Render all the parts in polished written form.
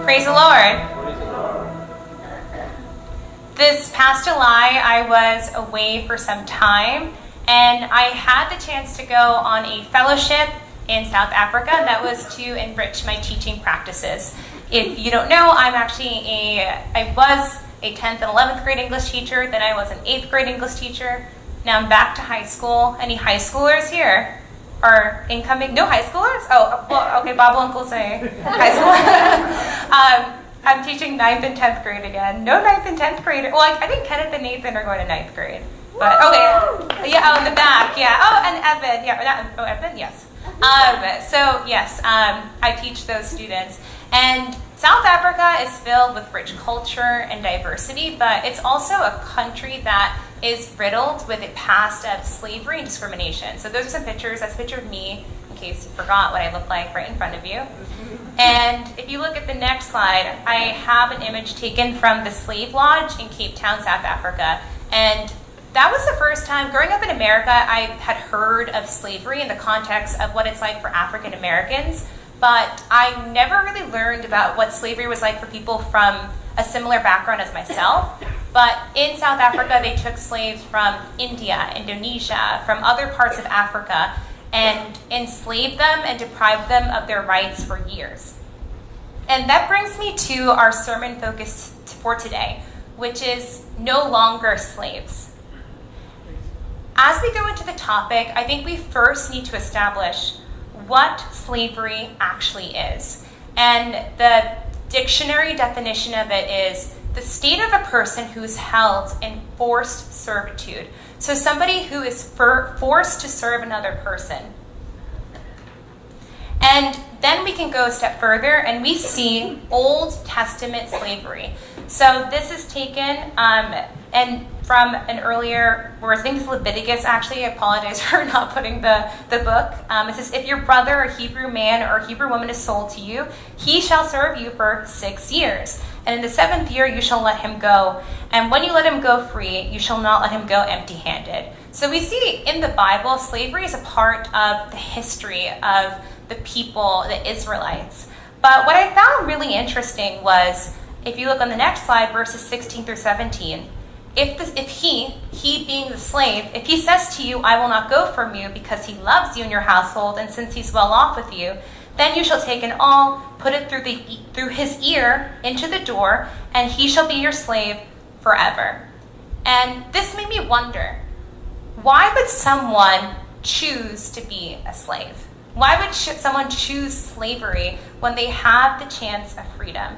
Praise the Lord. This past July, I was away for some time, and I had the chance to go on a fellowship in South Africa that was to enrich my teaching practices. If you don't know, I was a 10th and 11th grade English teacher, then I was an 8th grade English teacher. Now I'm back to high school. Any high schoolers here? Or incoming? No high schoolers? Oh, well, okay, Bob will Uncle say high school. I'm teaching 9th and 10th grade again. No 9th and 10th grade. Well, I think Kenneth and Nathan are going to 9th grade. But, okay. Yeah, in the back, yeah. Oh, and Evan. Yeah, Evan, yes. I teach those students. And South Africa is filled with rich culture and diversity, but it's also a country that is riddled with a past of slavery and discrimination. So those are some pictures. That's a picture of me, in case you forgot what I look like, right in front of you. And if you look at the next slide, I have an image taken from the Slave Lodge in Cape Town, South Africa. And that was the first time, growing up in America, I had heard of slavery in the context of what it's like for African Americans, but I never really learned about what slavery was like for people from a similar background as myself. But in South Africa, they took slaves from India, Indonesia, from other parts of Africa, and enslaved them and deprived them of their rights for years. And that brings me to our sermon focus for today, which is no longer slaves. As we go into the topic, I think we first need to establish what slavery actually is. And the dictionary definition of it is the state of a person who is held in forced servitude. So somebody who is forced to serve another person. And then we can go a step further and we see Old Testament slavery. So this is taken and from an earlier, or I think it's Leviticus actually, I apologize for not putting the book. It says, if your brother, a Hebrew man or a Hebrew woman is sold to you, he shall serve you for 6 years. And in the 7th year you shall let him go. And when you let him go free, you shall not let him go empty-handed. So we see in the Bible, slavery is a part of the history of the people, the Israelites. But what I found really interesting was, if you look on the next slide, verses 16 through 17, if he being the slave, if he says to you, I will not go from you because he loves you and your household, and since he's well off with you, then you shall take an awl, put it through his ear into the door, and he shall be your slave forever. And this made me wonder, why would someone choose to be a slave? Why would someone choose slavery when they have the chance of freedom?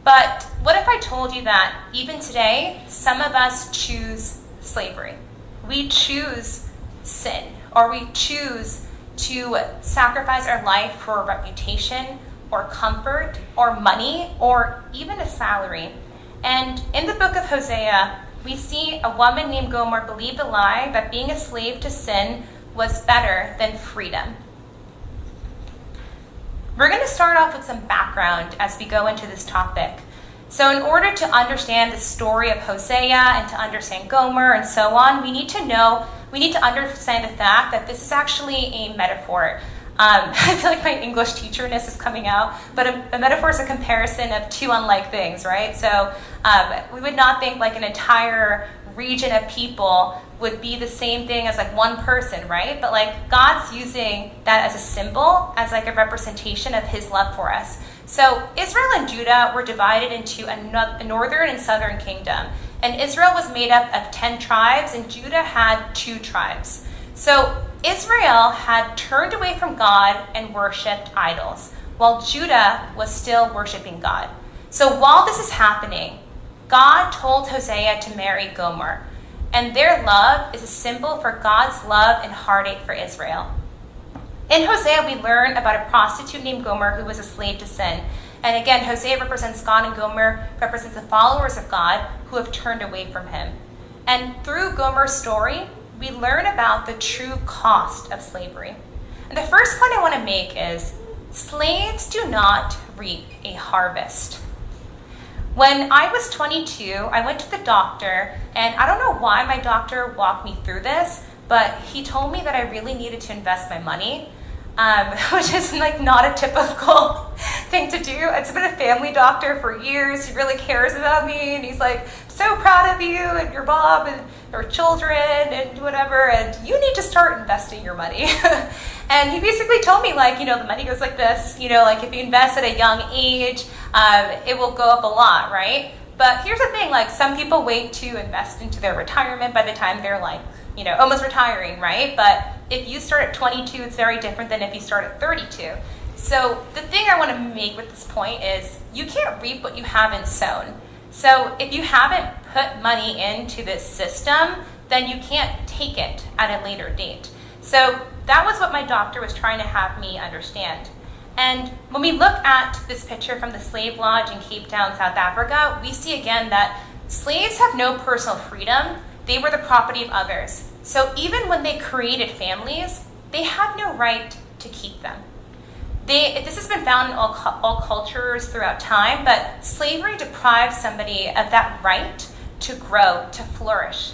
But what if I told you that even today, some of us choose slavery? We choose sin, or we choose to sacrifice our life for a reputation, or comfort, or money, or even a salary. And in the book of Hosea, we see a woman named Gomer believed a lie that being a slave to sin was better than freedom. We're going to start off with some background as we go into this topic. So in order to understand the story of Hosea and to understand Gomer and so on, we need to understand the fact that this is actually a metaphor. I feel like my English teacherness is coming out, but a metaphor is a comparison of two unlike things, right? So we would not think like an entire region of people would be the same thing as like one person, right? But like God's using that as a symbol, as like a representation of his love for us. So Israel and Judah were divided into a northern and southern kingdom. And Israel was made up of 10 tribes and Judah had 2 tribes. So Israel had turned away from God and worshipped idols, while Judah was still worshiping God. So while this is happening, God told Hosea to marry Gomer. And their love is a symbol for God's love and heartache for Israel. In Hosea, we learn about a prostitute named Gomer who was a slave to sin. And again, Hosea represents God and Gomer represents the followers of God who have turned away from him. And through Gomer's story, we learn about the true cost of slavery. And the first point I want to make is slaves do not reap a harvest. When I was 22, I went to the doctor, and I don't know why my doctor walked me through this, but he told me that I really needed to invest my money, which is like not a typical thing to do. It's been a family doctor for years. He really cares about me, and he's like, so proud of you and your mom and your children and whatever, and you need to start investing your money. And he basically told me, like, the money goes like this, like if you invest at a young age, it will go up a lot, right? But here's the thing, like, some people wait to invest into their retirement by the time they're like, almost retiring, right? But if you start at 22, it's very different than if you start at 32. So the thing I want to make with this point is you can't reap what you haven't sown. So if you haven't put money into this system, then you can't take it at a later date. So that was what my doctor was trying to have me understand. And when we look at this picture from the slave lodge in Cape Town, South Africa, we see again that slaves have no personal freedom. They were the property of others. So even when they created families, they had no right to keep them. This has been found in all cultures throughout time, but slavery deprives somebody of that right to grow, to flourish.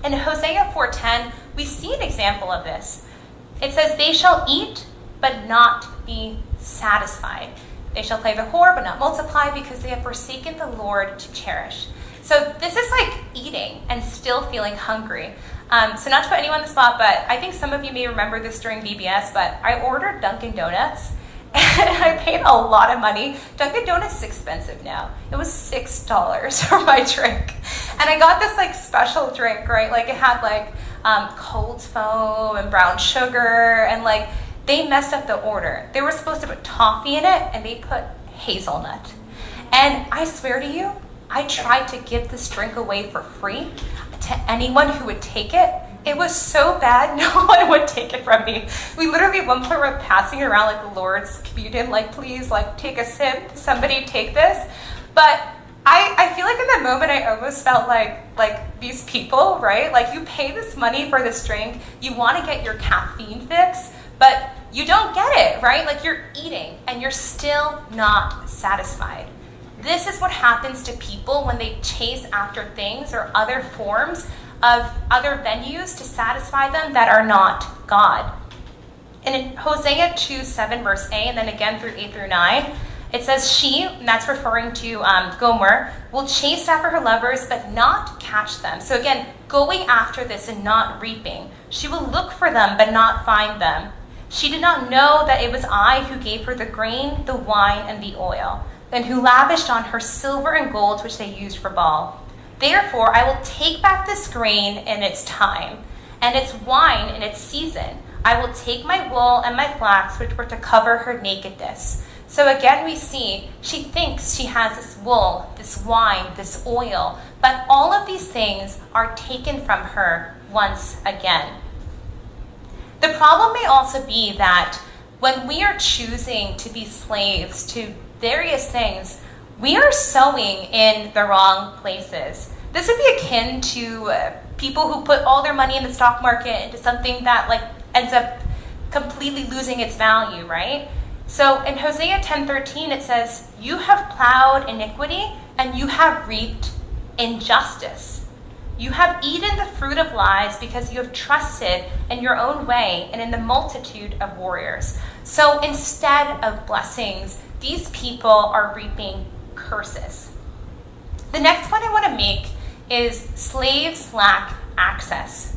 In Hosea 4:10, we see an example of this. It says, they shall eat, but not be satisfied. They shall play the whore, but not multiply, because they have forsaken the Lord to cherish. So this is like eating and still feeling hungry. So not to put anyone on the spot, but I think some of you may remember this during VBS, but I ordered Dunkin' Donuts and I paid a lot of money. Dunkin' Donuts is expensive now. It was $6 for my drink. And I got this like special drink, right? Like it had like cold foam and brown sugar, and like they messed up the order. They were supposed to put toffee in it and they put hazelnut. And I swear to you, I tried to give this drink away for free to anyone who would take it. It was so bad, no one would take it from me. We literally at one point were passing around like the Lord's communion, like, please, like, take a sip, somebody take this. But I feel like in that moment I almost felt like these people, right? Like, you pay this money for this drink, you want to get your caffeine fix, but you don't get it, right? Like, you're eating and you're still not satisfied. This is what happens to people when they chase after things or other forms of other venues to satisfy them that are not God. And in Hosea 2:7 verse A, and then again through 8 through 9, it says, she, and that's referring to Gomer, will chase after her lovers but not catch them. So again, going after this and not reaping. She will look for them but not find them. She did not know that it was I who gave her the grain, the wine, and the oil, and who lavished on her silver and gold which they used for Baal. Therefore, I will take back this grain in its time, and its wine in its season. I will take my wool and my flax, which were to cover her nakedness. So again, we see she thinks she has this wool, this wine, this oil, but all of these things are taken from her once again. The problem may also be that when we are choosing to be slaves to various things, we are sowing in the wrong places. This would be akin to people who put all their money in the stock market into something that like ends up completely losing its value, right? So in Hosea 10:13 it says, you have plowed iniquity and you have reaped injustice. You have eaten the fruit of lies because you have trusted in your own way and in the multitude of warriors. So instead of blessings, these people are reaping curses. The next point I want to make is slaves lack access.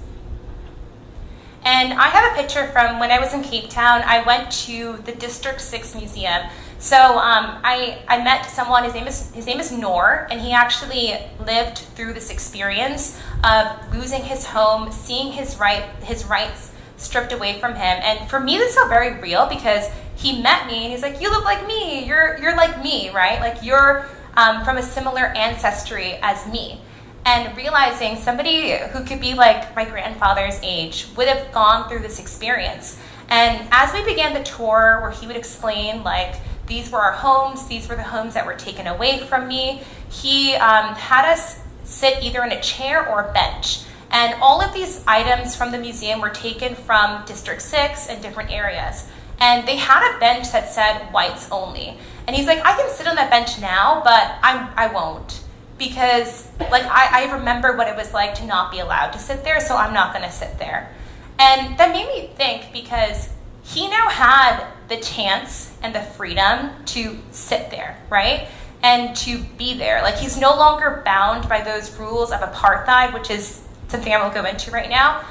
And I have a picture from when I was in Cape Town. I went to the District 6 Museum. So I met someone, his name is Noor, and he actually lived through this experience of losing his home, seeing his rights stripped away from him. And for me, this felt very real because he met me and he's like, you look like me, you're like me, right? Like you're from a similar ancestry as me. And realizing somebody who could be like my grandfather's age would have gone through this experience. And as we began the tour where he would explain like, these were our homes, these were the homes that were taken away from me, he had us sit either in a chair or a bench. And all of these items from the museum were taken from District 6 and different areas. And they had a bench that said whites only. And he's like, I can sit on that bench now, but I won't. Because like I remember what it was like to not be allowed to sit there, so I'm not gonna sit there. And that made me think, because he now had the chance and the freedom to sit there, right? And to be there. Like, he's no longer bound by those rules of apartheid, which is something I won't go into right now,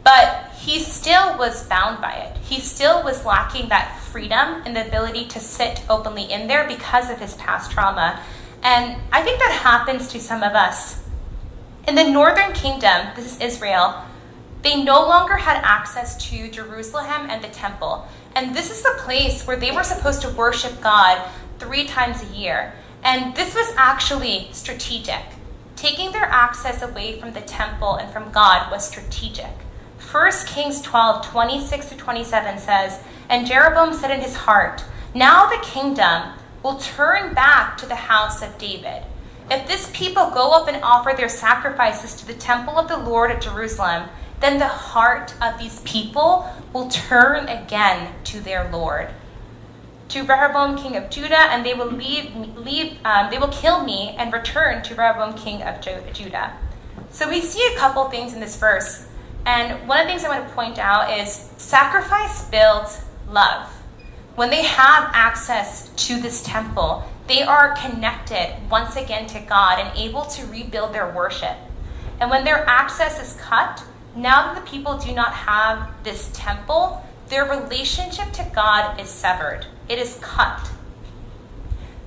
but he still was bound by it. He still was lacking that freedom and the ability to sit openly in there because of his past trauma. And I think that happens to some of us. In the northern kingdom, this is Israel, they no longer had access to Jerusalem and the temple. And this is the place where they were supposed to worship God 3 times a year. And this was actually strategic. Taking their access away from the temple and from God was strategic. 1 Kings 12, 26-27 says, "And Jeroboam said in his heart, 'Now the kingdom will turn back to the house of David. If this people go up and offer their sacrifices to the temple of the Lord at Jerusalem, then the heart of these people will turn again to their Lord. To Rehoboam, king of Judah, and they will they will kill me and return to Rehoboam, king of Judah.'" So we see a couple things in this verse. And one of the things I want to point out is sacrifice builds love. When they have access to this temple, they are connected once again to God and able to rebuild their worship. And when their access is cut, now that the people do not have this temple, their relationship to God is severed. It is cut.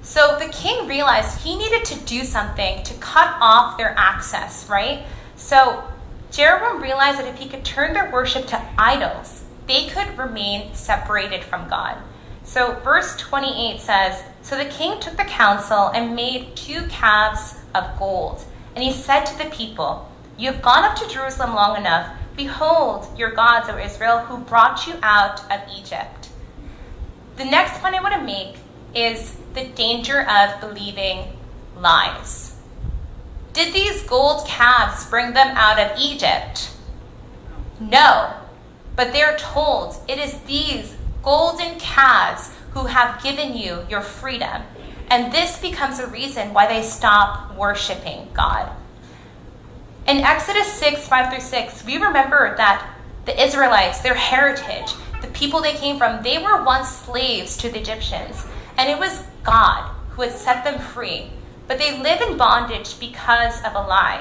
So the king realized he needed to do something to cut off their access, right? So Jeroboam realized that if he could turn their worship to idols, they could remain separated from God. So verse 28 says, "So the king took the counsel and made 2 calves of gold. And he said to the people, 'You have gone up to Jerusalem long enough. Behold your gods, O Israel, who brought you out of Egypt.'" The next point I want to make is the danger of believing lies. Did these gold calves bring them out of Egypt? No. But they're told it is these golden calves who have given you your freedom. And this becomes a reason why they stop worshiping God. In Exodus 6, 5-6, we remember that the Israelites, their heritage, the people they came from, they were once slaves to the Egyptians. And it was God who had set them free. But they live in bondage because of a lie.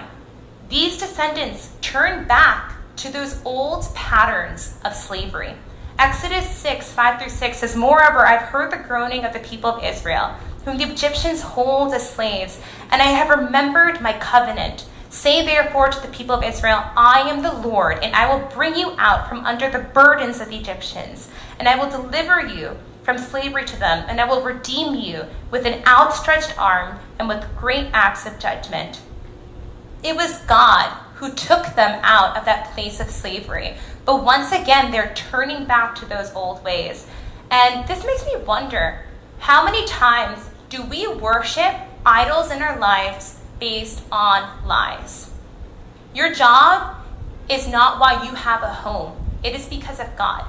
These descendants turn back to those old patterns of slavery. Exodus 6, 5-6 says, "Moreover, I've heard the groaning of the people of Israel, whom the Egyptians hold as slaves, and I have remembered my covenant. Say therefore to the people of Israel, I am the Lord, and I will bring you out from under the burdens of the Egyptians, and I will deliver you from slavery to them, and I will redeem you with an outstretched arm and with great acts of judgment." It was God who took them out of that place of slavery. But once again, they're turning back to those old ways. And this makes me wonder, how many times do we worship idols in our lives based on lies? Your job is not why you have a home. It is because of God.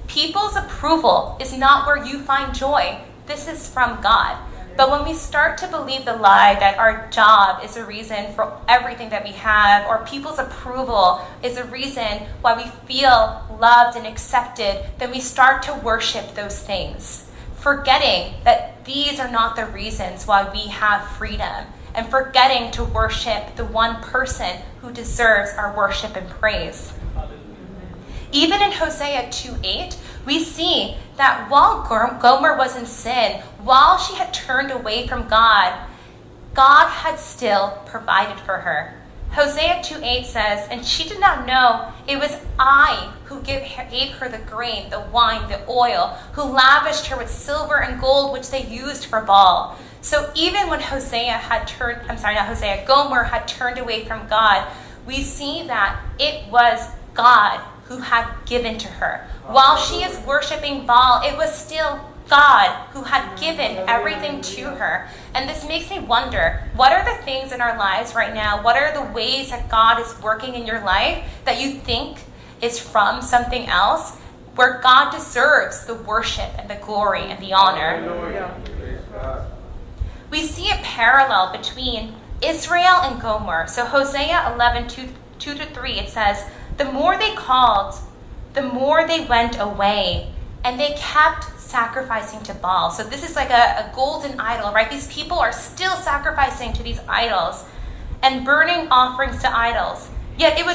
People's approval is not where you find joy. This is from God. But when we start to believe the lie that our job is a reason for everything that we have, or people's approval is a reason why we feel loved and accepted, then we start to worship those things, forgetting that these are not the reasons why we have freedom, and forgetting to worship the one person who deserves our worship and praise. Even in Hosea 2:8, we see that while Gomer was in sin, while she had turned away from God, God had still provided for her. Hosea 2:8 says, "And she did not know it was I who gave her the grain, the wine, the oil, who lavished her with silver and gold, which they used for Baal." So even when Gomer had turned away from God, we see that it was God who had given to her. While she is worshiping Baal, it was still God who had given everything to her. And this makes me wonder, what are the things in our lives right now? What are the ways that God is working in your life that you think is from something else, where God deserves the worship and the glory and the honor? We see a parallel between Israel and Gomer. So Hosea 11, 2-3, it says, "The more they called, the more they went away. and they kept sacrificing to Baal. So this is like a golden idol, right? These people are still sacrificing to these idols and burning offerings to idols. Yet it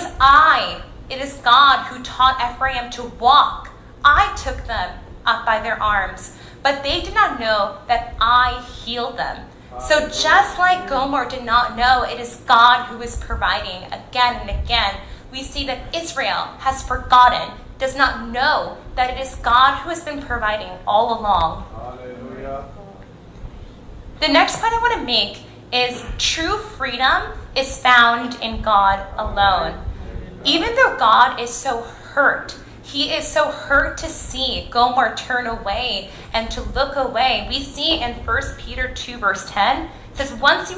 is God who taught Ephraim to walk. I took them up by their arms, but they did not know that I healed them. So just like Gomer did not know it is God who is providing again and again, we see that Israel has forgotten, does not know that it is God who has been providing all along. Hallelujah. The next point I want to make is true freedom is found in God alone. Even though God is so hurt, he is so hurt to see Gomer turn away and to look away. We see in 1 Peter 2 verse 10, it says, once you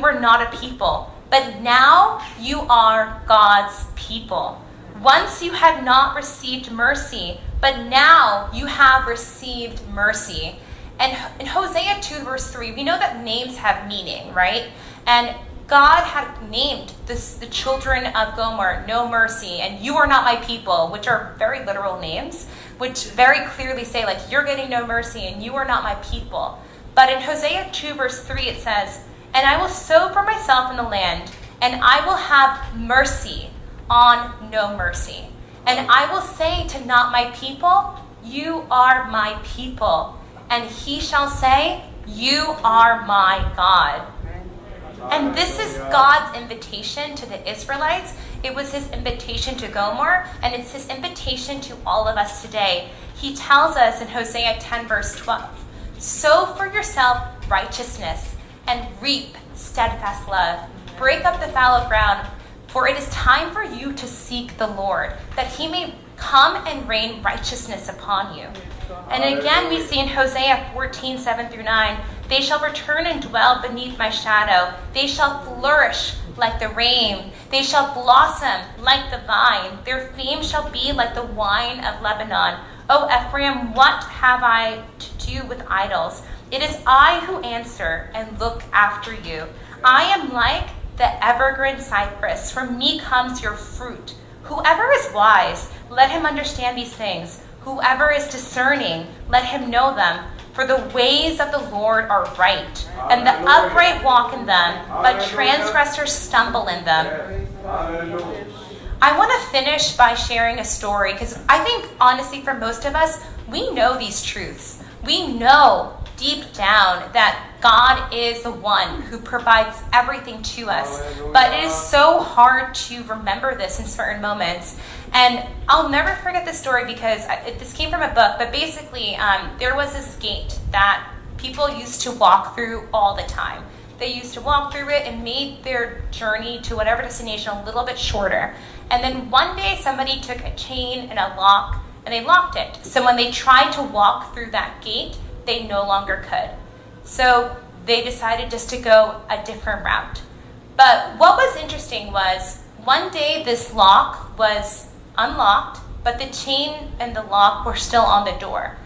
were not a people, but now you are God's people. Once you had not received mercy, but now you have received mercy. And in Hosea 2 verse 3, we know that names have meaning, right? And God had named the children of Gomer, no mercy, and you are not my people, which are very literal names, which very clearly say, like, you're getting no mercy and you are not my people. But in Hosea 2 verse 3, it says, and I will sow for myself in the land, and I will have mercy on no mercy. And I will say to not my people, you are my people. And he shall say, you are my God. And this is God's invitation to the Israelites. It was his invitation to Gomer, and it's his invitation to all of us today. He tells us in Hosea 10 verse 12, sow for yourself righteousness and reap steadfast love. Break up the fallow ground, for it is time for you to seek the Lord, that he may come and rain righteousness upon you. And again, we see in Hosea 14, 7 through 9, they shall return and dwell beneath my shadow. They shall flourish like the rain. They shall blossom like the vine. Their fame shall be like the wine of Lebanon. O Ephraim, what have I to do with idols? It is I who answer and look after you. I am like the evergreen cypress. From me comes your fruit. Whoever is wise, let him understand these things. Whoever is discerning, let him know them. For the ways of the Lord are right, and the upright walk in them, but transgressors stumble in them. I want to finish by sharing a story, because I think, honestly, for most of us, we know these truths. We know deep down that God is the one who provides everything to us. But it is so hard to remember this in certain moments. And I'll never forget this story because this came from a book. But basically, there was this gate that people used to walk through all the time. They used to walk through it and made their journey to whatever destination a little bit shorter. And then one day somebody took a chain and a lock and they locked it. So when they tried to walk through that gate, they no longer could. So they decided just to go a different route. But what was interesting was one day this lock was unlocked, but the chain and the lock were still on the door.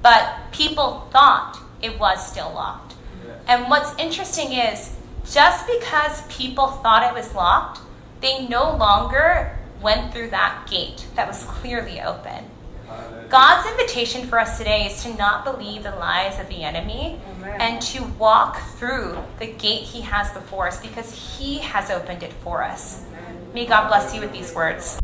But people thought it was still locked. And what's interesting is just because people thought it was locked, they no longer went through that gate that was clearly open. God's invitation for us today is to not believe the lies of the enemy and to walk through the gate he has before us because he has opened it for us. May God bless you with these words.